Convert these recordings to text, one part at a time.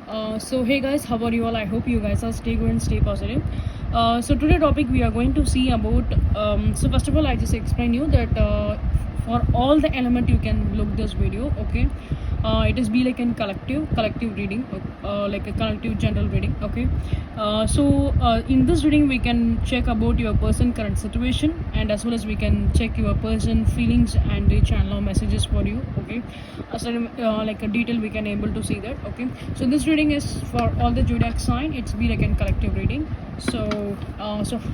So hey guys, how are you all? I hope you guys are stay good and stay positive. So today topic we are going to see about. So first of all, I just explain you that for all the element you can look this video. Okay, it is be like in collective reading, like a collective general reading. Okay, in this reading we can check about your person current situation, and as well as we can check your person feelings and the channel messages for you. Okay, like a detail we can able to see that. Okay, so this reading is for all the zodiac sign. It's be like in collective reading. So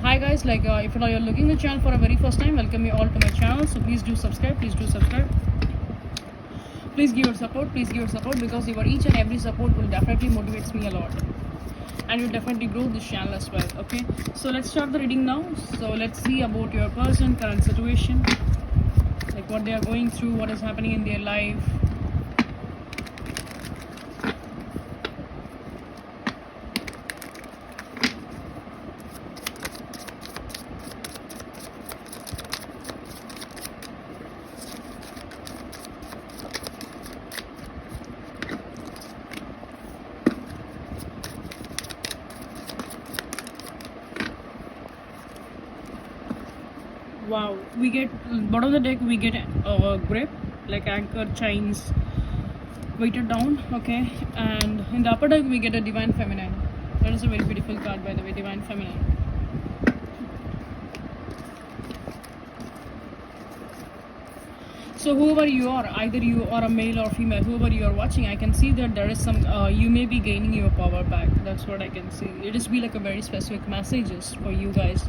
hi guys, like if you're looking the channel for a very first time, welcome you all to my channel. So please do subscribe, please give your support, because your each and every support will definitely motivates me a lot, and will definitely grow this channel as well. Okay, so let's start the reading now. So let's see about your person current situation, like what they are going through, what is happening in their life. Wow, we get bottom of the deck, we get grip, like anchor chains weighted down. Okay, and in the upper deck we get a divine feminine. That is a very beautiful card, by the way, divine feminine. So whoever you are, either you are a male or female, whoever you are watching, I can see that there is some you may be gaining your power back. That's what I can see. It is be like a very specific messages for you guys,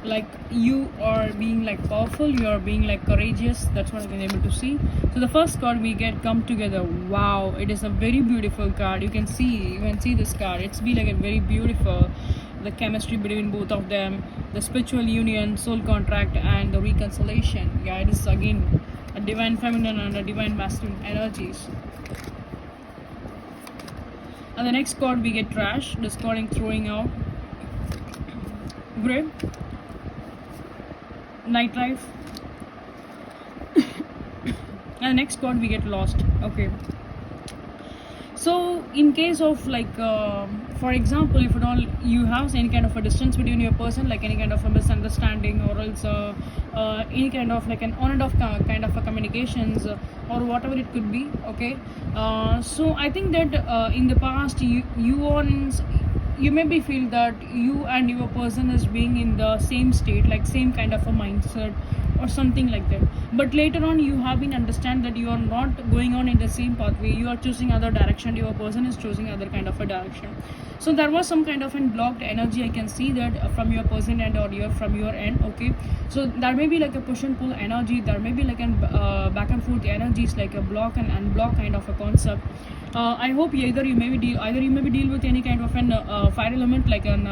like you are being like powerful, you are being like courageous. That's what I've been able to see. So the first card we get, come together. Wow, it is a very beautiful card. You can see this card. It's be like a very beautiful, the chemistry between both of them, the spiritual union, soul contract, and the reconciliation. Yeah, it is again a divine feminine and a divine masculine energies. And the next card we get trash, discarding, throwing out, grave, nightlife. And the next card we get lost. Okay, so in case of like for example, if at all you have any kind of a distance between your person, like any kind of a misunderstanding, or else any kind of like an on and off kind of a communications, or whatever it could be. Okay, so I think that in the past you maybe feel that you and your person is being in the same state, like same kind of a mindset or something like that, but later on you have been understand that you are not going on in the same pathway, you are choosing other direction, your person is choosing other kind of a direction. So there was some kind of an blocked energy, I can see that from your person end, or from your end. Okay, so there may be like a push and pull energy, there may be like an back and forth energies, like a block and unblock kind of a concept. I hope either you may be deal with any kind of an fire element, like an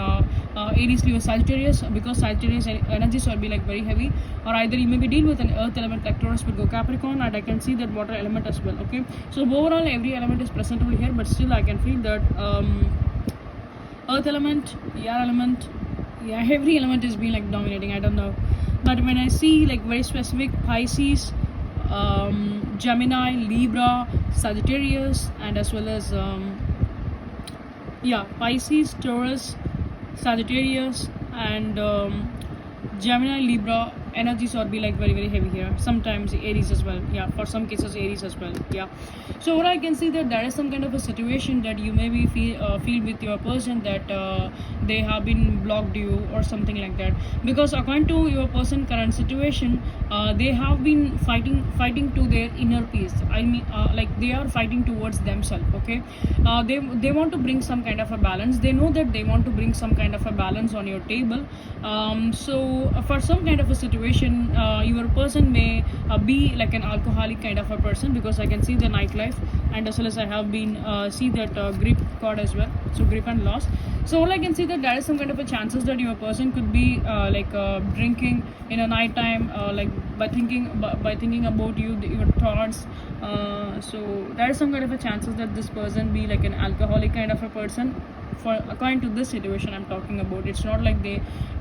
Aries, Leo, Sagittarius, because Sagittarius energies will be like very heavy, or either you may be deal with an earth element like Taurus, Virgo, Capricorn, and I can see that water element as well. Okay, so overall every element is present over here, but still I can feel that earth element, air element, yeah, every element is being like dominating. I don't know, but when I see like very specific Pisces, Gemini, Libra, Sagittarius, and as well as Pisces, Taurus, Sagittarius, and Gemini, Libra energies or be like very heavy here. Sometimes Aries as well. Yeah, for some cases Aries as well. Yeah. So what I can see that there is some kind of a situation that you maybe feel with your person that they have been blocked you or something like that. Because according to your person current situation, they have been fighting to their inner peace. I mean, like they are fighting towards themselves. Okay, they want to bring some kind of a balance. They know that they want to bring some kind of a balance on your table. So for some kind of a situation, your person may be like an alcoholic kind of a person, because I can see the nightlife, and as well as I have been see that grip card as well, so grip and loss. So all I can see that there is some kind of a chances that your person could be drinking in a night time, like by thinking about your thoughts. So there is some kind of a chances that this person be like an alcoholic kind of a person. for according to this situation I'm talking about. It's not like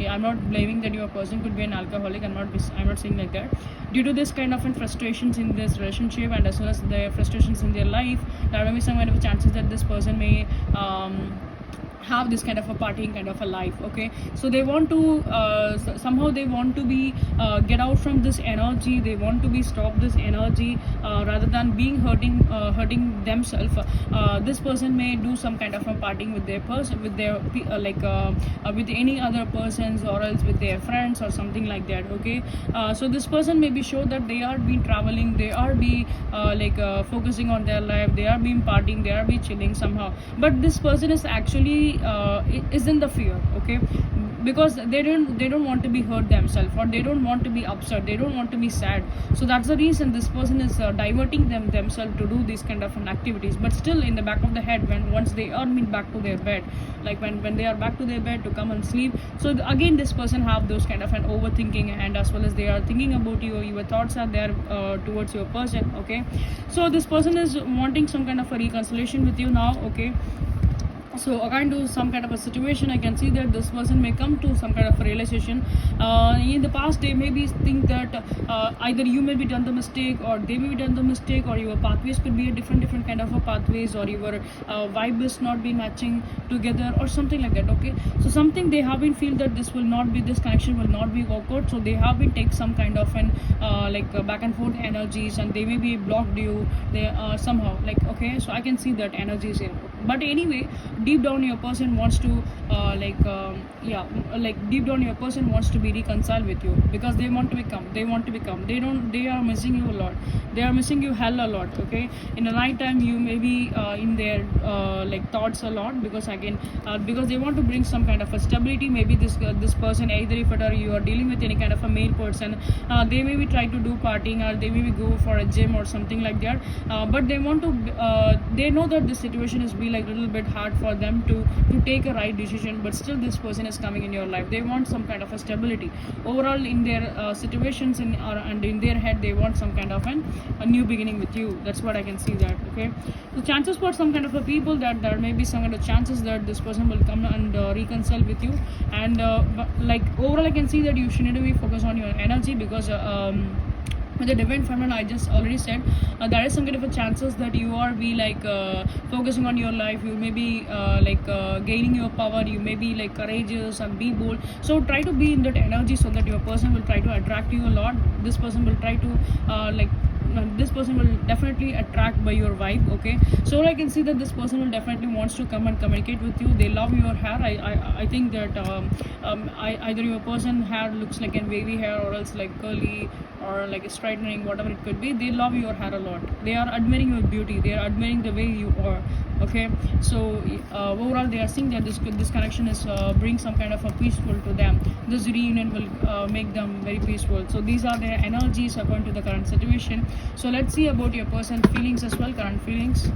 I'm not blaming that your person could be an alcoholic. I'm not saying like that. Due to this kind of frustrations in this relationship, and as well as the frustrations in their life, there may be some kind of chances that this person may have this kind of a partying kind of a life. Okay, so they want to somehow they want to be get out from this energy. They want to be stop this energy rather than being hurting themselves. This person may do some kind of a partying with their person, with their with any other persons, or else with their friends or something like that. Okay, so this person may be sure that they are been traveling, they are be focusing on their life, they are being partying, they are be chilling somehow, but this person is actually is in the fear. Okay, because they don't want to be hurt themselves, or they don't want to be upset, they don't want to be sad. So that's the reason this person is diverting themselves to do these kind of activities. But still in the back of the head, when once they are back to their bed, like when they are back to their bed to come and sleep, so again this person have those kind of an overthinking, and as well as they are thinking about you, your thoughts are there towards your person. Okay, so this person is wanting some kind of a reconciliation with you now. Okay, so according to some kind of a situation, I can see that this person may come to some kind of a realization. In the past they maybe think that either you may be done the mistake, or they may be done the mistake, or your pathways could be a different kind of a pathways, or your vibe is not be matching together or something like that. Okay, so something they have been feel that this connection will not be work out, so they have been take some kind of an back and forth energies, and they may be blocked you, they somehow like. Okay, so I can see that energy is here. But anyway, deep down your person wants to deep down your person wants to be reconciled with you, because they want to become they are missing you a lot, they are missing you hell a lot. Okay, in the night time you may be in their thoughts a lot, because again because they want to bring some kind of a stability. Maybe this person, either if you are dealing with any kind of a male person, they maybe try to do partying, or they maybe go for a gym or something like that, but they want to they know that this situation is be like a little bit hard for them to take a right decision, but still this person is coming in your life. They want some kind of a stability overall in their situations, and in their head they want some kind of a new beginning with you. That's what I can see that. Okay, so chances for some kind of a people that there may be some kind of chances that this person will come and reconcile with you, and overall I can see that you should need to be focused on your energy, because with the divine feminine, I just already said there is some kind of a chances that you are be focusing on your life. You may be gaining your power, you may be courageous and be bold. So try to be in that energy, so that your person will try to attract you a lot. This person will try to this person will definitely attract by your vibe. Okay, so I can see that this person will definitely wants to come and communicate with you. They love your hair. I think that either your person hair looks like a wavy hair, or else like curly, or like a straightening, whatever it could be. They love your hair a lot. They are admiring your beauty, they are admiring the way you are. Okay, so overall they are seeing that this connection is bring some kind of a peaceful to them. This reunion will make them very peaceful. So these are their energies according to the current situation. So let's see about your person feelings as well, current feelings.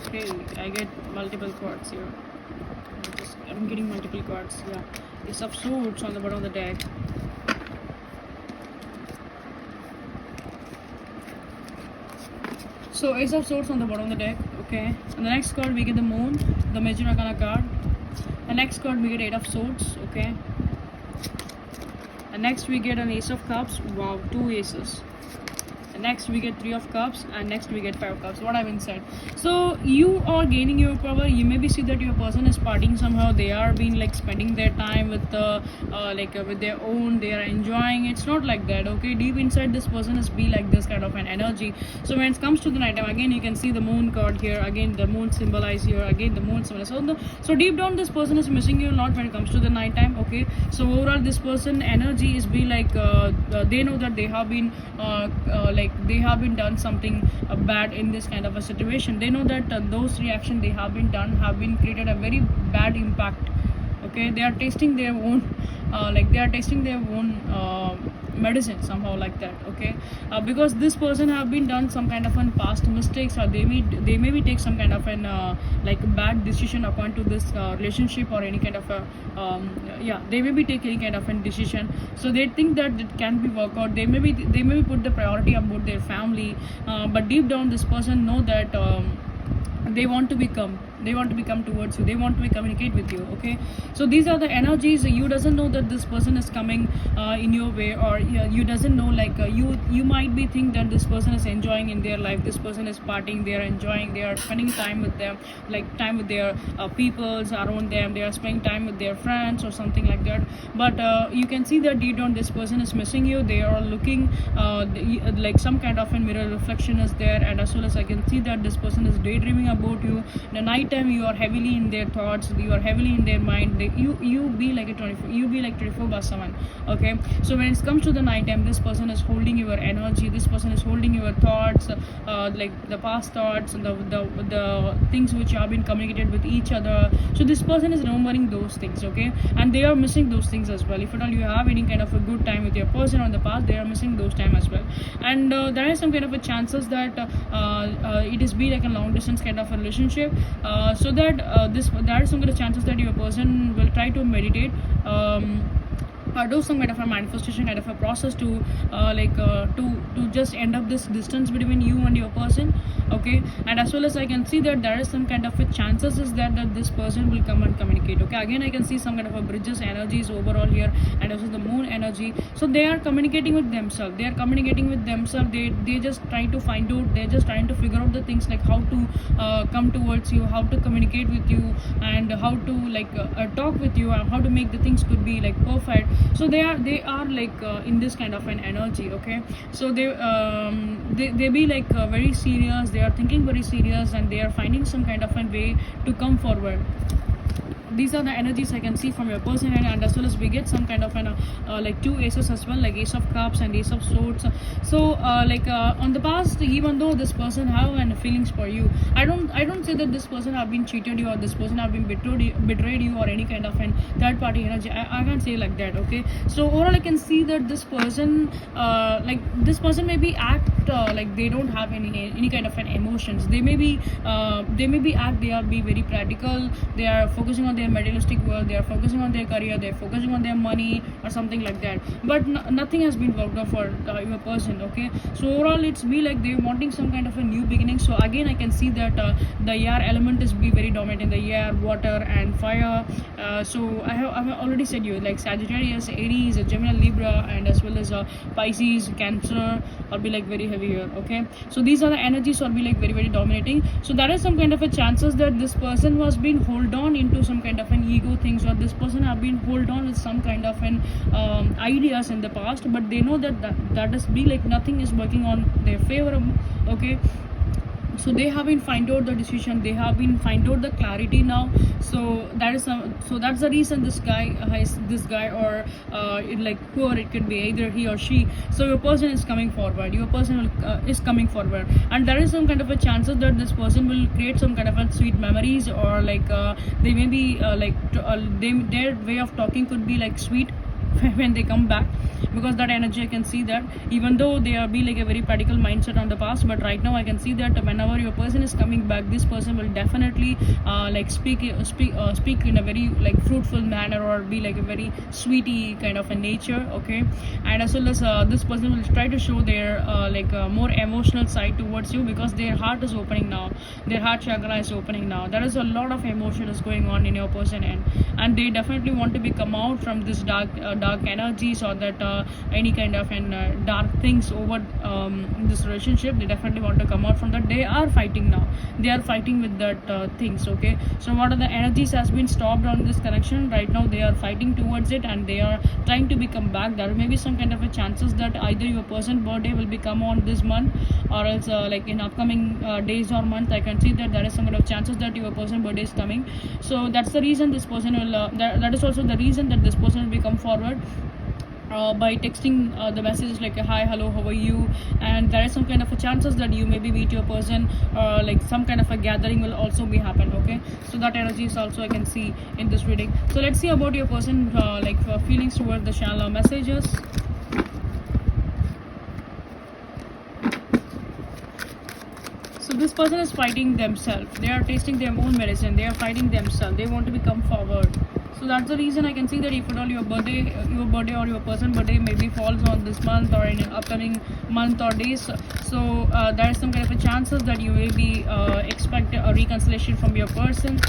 Okay, I get multiple cards here. I'm getting multiple cards. Yeah, Ace of Swords on the bottom of the deck. So Ace of Swords on the bottom of the deck. Okay, and the next card we get the Moon, the Major Arcana card. The next card we get Eight of Swords. Okay, and next we get an Ace of Cups. Wow, two aces. Next we get Three of Cups, and next we get Five of Cups. What I've inside. So you are gaining your power. You maybe see that your person is partying somehow. They are being spending their time with with their own. They are enjoying. It's not like that. Okay, deep inside this person is be like this kind of an energy. So when it comes to the night time, again you can see the Moon card here. Again the Moon symbolized here. Again the Moon symbolized. So deep down this person is missing you a lot when it comes to the night time. Okay, so overall this person energy is be they know that they have been they have been done something bad in this kind of a situation. They know that those reactions they have been done have been created a very bad impact. Okay, they are tasting their own like they are tasting their own medicine somehow like that, okay. Because this person have been done some kind of an past mistakes, or they maybe take some kind of an like bad decision according to this relationship, or any kind of a yeah, they maybe take any kind of a decision, so they think that it can be work out. They maybe put the priority about their family, but deep down this person know that they want to become towards you, they want to communicate with you, okay. So these are the energies. You doesn't know that this person is coming in your way, or you doesn't know, like you might be think that this person is enjoying in their life, this person is partying, they are enjoying, they are spending time with them, like time with their peoples around them, they are spending time with their friends or something like that. But you can see that deep down this person is missing you. They are looking like some kind of a mirror reflection is there, and as well as I can see that this person is daydreaming about you. In the night time you are heavily in their thoughts, you are heavily in their mind. You be like a 24, you be like 24/7, okay. So when it comes to the night time, this person is holding your energy, this person is holding your thoughts, like the past thoughts and the things which have been communicated with each other. So this person is remembering those things, okay, and they are missing those things as well. If at all you have any kind of a good time with your person on the past, they are missing those time as well. And there is some kind of a chances that it is be like a long distance kind of a relationship, so that there are some kind of chances that your person will try to meditate, do some kind of a manifestation kind of a process to to just end up this distance between you and your person, okay. And as well as I can see that there is some kind of a chances is that this person will come and communicate, okay. Again I can see some kind of a bridges energies overall here, and also the moon energy. So they are communicating with themselves, they just try to find out, they're just trying to figure out the things, like how to come towards you, how to communicate with you, and how to talk with you, and how to make the things could be like perfect. So they are like in this kind of an energy, okay. So they be like very serious, they are thinking very serious, and they are finding some kind of a way to come forward. These are the energies I can see from your person, and as well as we get some kind of an like two aces as well, like ace of cups and ace of swords. So on the past, even though this person have an feelings for you, I don't say that this person have been cheated you, or this person have been betrayed you, or any kind of an third party energy. I can't say like that, okay. So overall I can see that this person this person maybe act like they don't have any kind of an emotions. They may be act, they are be very practical, they are focusing on their materialistic world, they are focusing on their career, they are focusing on their money or something like that. But nothing has been worked out for your person, okay. So overall it's be like they're wanting some kind of a new beginning. So again I can see that the air element is be very dominant in the air, water and fire. So I've already said you, like Sagittarius, Aries, Gemini, Libra, and as well as Pisces, Cancer will be like very heavy here, okay. So these are the energies will be like very very dominating. So there is some kind of a chances that this person was being hold on into some kind of an ego things, or this person have been hold on with some kind of an ideas in the past, but they know that is be like nothing is working on their favor, okay. So they have been find out the decision, they have been find out the clarity now. So that's the reason this guy or like whoever it could be, either he or she. So your person is coming forward, your person is coming forward, and there is some kind of a chances that this person will create some kind of a sweet memories, or like they may be their way of talking could be like sweet when they come back, because that energy I can see that even though they are be like a very practical mindset on the past, but right now I can see that whenever your person is coming back, this person will definitely speak in a very like fruitful manner, or be like a very sweetie kind of a nature, okay. And as well as this person will try to show their more emotional side towards you, because their heart is opening now, their heart chakra is opening now. There is a lot of emotion is going on in your person, and they definitely want to be come out from this dark energies, or that any kind of dark things over this relationship. They definitely want to come out from that. They are fighting now, they are fighting with that things, okay. So what are the energies has been stopped on this connection right now? They are fighting towards it, and they are trying to become back. There may be some kind of a chances that either your person birthday will become on this month, or else like in upcoming days or month. I can see that there is some kind of chances that your person birthday is coming. So that's the reason this person will that is also the reason that this person will become forward. by texting the message like hi, hello, how are you, and there is some kind of a chances that you maybe meet your person, or like some kind of a gathering will also be happen. Okay, so that energy is also I can see in this reading. So let's see about your person, feelings towards the channel messages. So this person is fighting themselves. They are tasting their own medicine. They are fighting themselves. They want to become forward. So that's the reason I can see that if at all your birthday or your person birthday maybe falls on this month or in an upcoming month or days, so there is some kind of a chances that you will be expect a reconciliation from your person.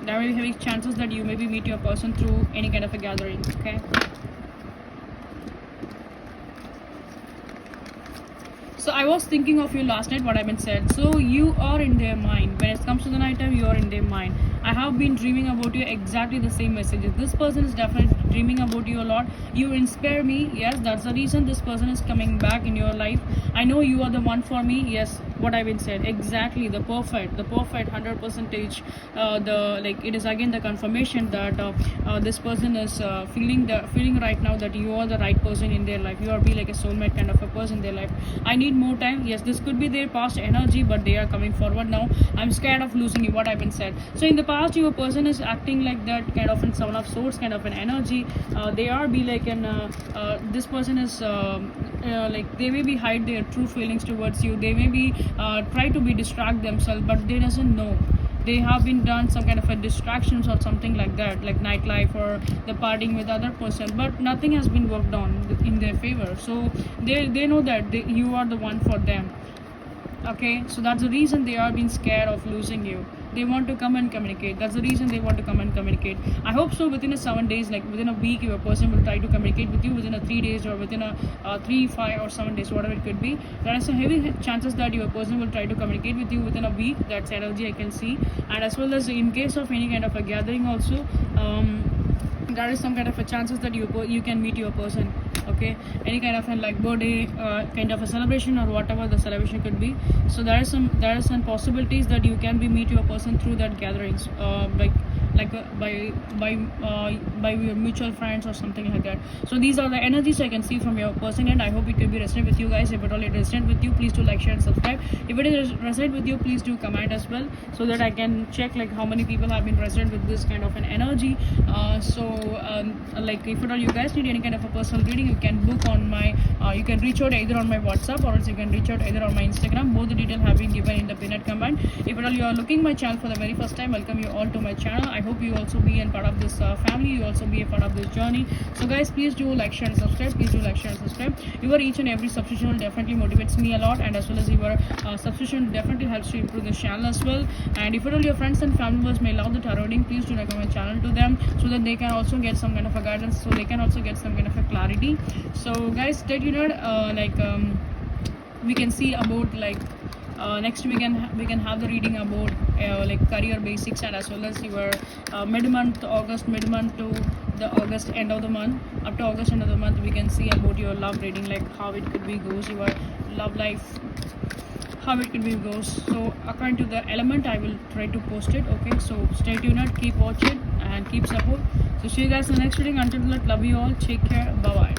There will be heavy chances that you maybe meet your person through any kind of a gathering. Okay. So I was thinking of you last night, what I've been said. So you are in their mind. When it comes to the night time, you are in their mind. I have been dreaming about you, exactly the same messages. This person is definitely dreaming about you a lot. You inspire me. Yes, that's the reason this person is coming back in your life. I know you are the one for me. Yes, what I've been said, exactly the perfect 100%. It is again the confirmation that this person is feeling right now that you are the right person in their life. You are be like a soulmate kind of a person in their life. I need more time. Yes, this could be their past energy, but they are coming forward now. I'm scared of losing you, what I've been said. So in the past, your person is acting like that kind of in Seven of Swords kind of an energy. They are be like an this person is like they may be hide their true feelings towards you. They may be try to be distract themselves, but they doesn't know. They have been done some kind of a distractions or something like that, like nightlife or the partying with other person, but nothing has been worked on in their favor. So they know that you are the one for them. Okay, so that's the reason they are being scared of losing you. They want to come and communicate. That's the reason they want to come and communicate. I hope so within a 7 days, like within a week, your person will try to communicate with you. Within a 3 days or within a 3, 5 or 7 days, whatever it could be, there are some heavy chances that your person will try to communicate with you within a week. That's energy I can see. And as well as in case of any kind of a gathering also, there is some kind of a chances that you can meet your person. Okay, any kind of a like birthday kind of a celebration or whatever the celebration could be. So there are some possibilities that you can be meet your person through that gatherings, by your mutual friends or something like that. So these are the energies I can see from your person, and I hope it could be resonate with you guys. If at all it resonate with you, please do like, share and subscribe. If it is resonate with you, please do comment as well, so that I can check like how many people have been resonant with this kind of an energy. Like if at all you guys need any kind of a personal reading, you can book on my you can reach out either on my WhatsApp or else you can reach out either on my Instagram. Both the details have been given in the pinned comment. If at all you are looking my channel for the very first time, welcome you all to my channel. I hope you also be a part of this family. You also be a part of this journey. So guys, please do like, share and subscribe. Please do like, share and subscribe. Your each and every subscription will definitely motivates me a lot, and as well as your subscription definitely helps to improve this channel as well. And if at all your friends and family members may love the tarot reading, please do recommend channel to them, so that they can also get some kind of a guidance, so they can also get some kind of a clarity. So guys, stay tuned. We can see about like next we can have the reading about like career basics, and as well as your mid-month August, mid-month to the August end of the month. Up to August end of the month, we can see about your love reading, like how it could be goes, your love life, how it could be goes. So according to the element, I will try to post it. Okay, so stay tuned, keep watching and keep support. So see you guys in the next reading. Until that, love you all, take care, bye bye.